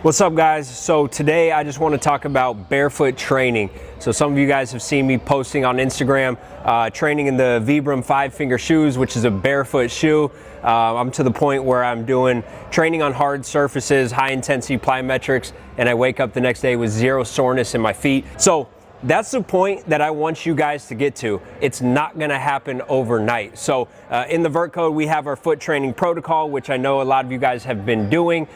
What's up, guys? So today I just want to talk about barefoot training. So some of you guys have seen me posting on Instagram, training in the Vibram 5-finger shoes, which is a barefoot shoe. I'm to the point where I'm doing training on hard surfaces, high intensity plyometrics, and I wake up the next day with zero soreness in my feet. So that's the point that I want you guys to get to. It's not gonna happen overnight. So in the Vert code, we have our foot training protocol, which I know a lot of you guys have been doing.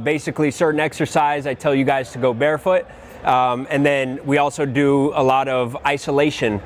Basically, certain exercise, I tell you guys to go barefoot. And then we also do a lot of isolation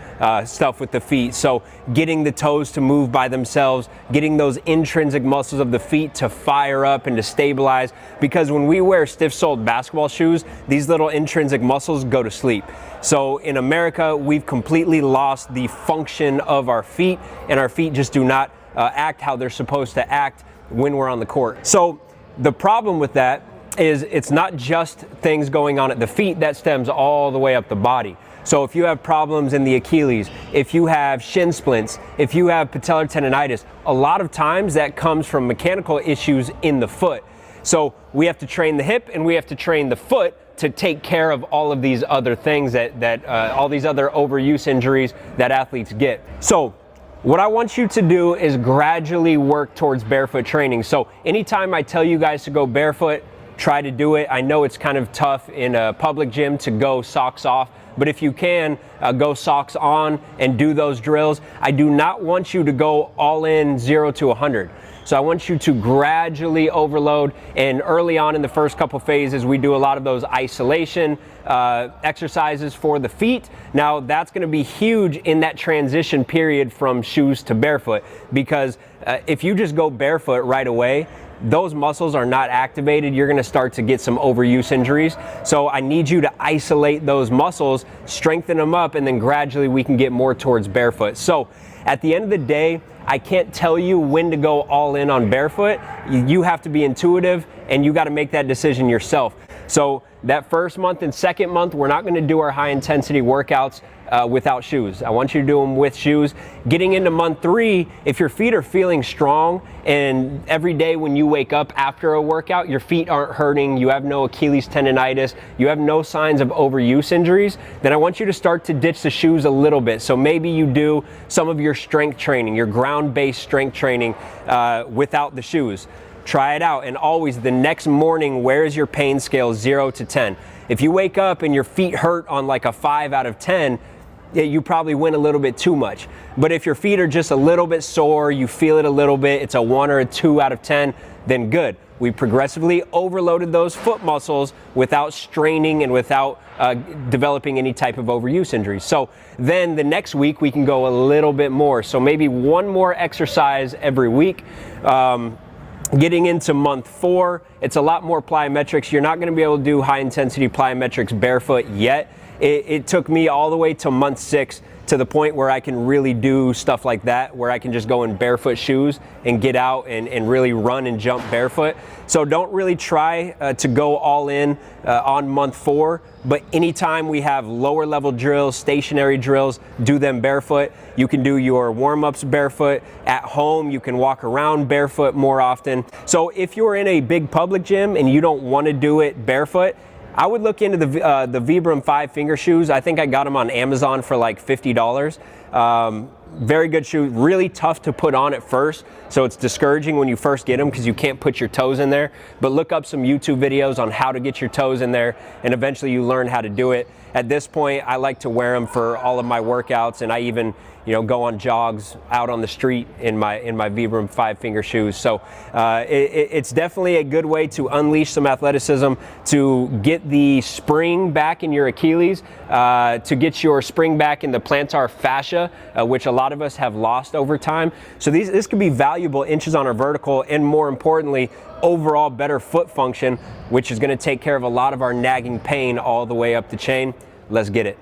stuff with the feet. So getting the toes to move by themselves, getting those intrinsic muscles of the feet to fire up and to stabilize. Because when we wear stiff-soled basketball shoes, these little intrinsic muscles go to sleep. So in America, we've completely lost the function of our feet, and our feet just do not act how they're supposed to act when we're on the court. So the problem with that is it's not just things going on at the feet, that stems all the way up the body. So if you have problems in the Achilles, if you have shin splints, if you have patellar tendonitis, a lot of times that comes from mechanical issues in the foot. So we have to train the hip and we have to train the foot to take care of all of these other things all these other overuse injuries that athletes get. So what I want you to do is gradually work towards barefoot training. So anytime I tell you guys to go barefoot, try to do it. I know it's kind of tough in a public gym to go socks off, but if you can, go socks on and do those drills. I do not want you to go all in 0 to 100. So I want you to gradually overload, and early on in the first couple phases, we do a lot of those isolation exercises for the feet. Now that's gonna be huge in that transition period from shoes to barefoot, because if you just go barefoot right away, those muscles are not activated. You're gonna start to get some overuse injuries. So I need you to isolate those muscles, strengthen them up, and then gradually we can get more towards barefoot. So at the end of the day, I can't tell you when to go all in on barefoot. You have to be intuitive, and you gotta make that decision yourself. So that first month and second month, we're not gonna do our high intensity workouts without shoes. I want you to do them with shoes. Getting into month 3, if your feet are feeling strong and every day when you wake up after a workout, your feet aren't hurting, you have no Achilles tendonitis, you have no signs of overuse injuries, then I want you to start to ditch the shoes a little bit. So maybe you do some of your strength training, your ground-based strength training without the shoes. Try it out, and always the next morning, where's your pain scale 0 to 10? If you wake up and your feet hurt on like a 5 out of 10, you probably went a little bit too much. But if your feet are just a little bit sore, you feel it a little bit, it's a 1 or a 2 out of 10, then good. We progressively overloaded those foot muscles without straining and without developing any type of overuse injuries. So then the next week we can go a little bit more. So maybe one more exercise every week. Getting into month 4, it's a lot more plyometrics. You're not gonna be able to do high intensity plyometrics barefoot yet. It took me all the way to month 6 to the point where I can really do stuff like that, where I can just go in barefoot shoes and get out and really run and jump barefoot. So don't really try to go all in on month 4, but anytime we have lower level drills, stationary drills, do them barefoot. You can do your warm-ups barefoot. At home, you can walk around barefoot more often. So if you're in a big public gym and you don't want to do it barefoot, I would look into the Vibram 5-finger shoes. I think I got them on Amazon for like $50. Very good shoe, really tough to put on at first, so it's discouraging when you first get them because you can't put your toes in there. But look up some YouTube videos on how to get your toes in there, and eventually you learn how to do it. At this point, I like to wear them for all of my workouts, and I even go on jogs out on the street in my Vibram 5-finger shoes. So it's definitely a good way to unleash some athleticism, to get the spring back in your Achilles, to get your spring back in the plantar fascia, which a lot of us have lost over time. So this could be valuable inches on our vertical, and more importantly, overall better foot function, which is going to take care of a lot of our nagging pain all the way up the chain. Let's get it.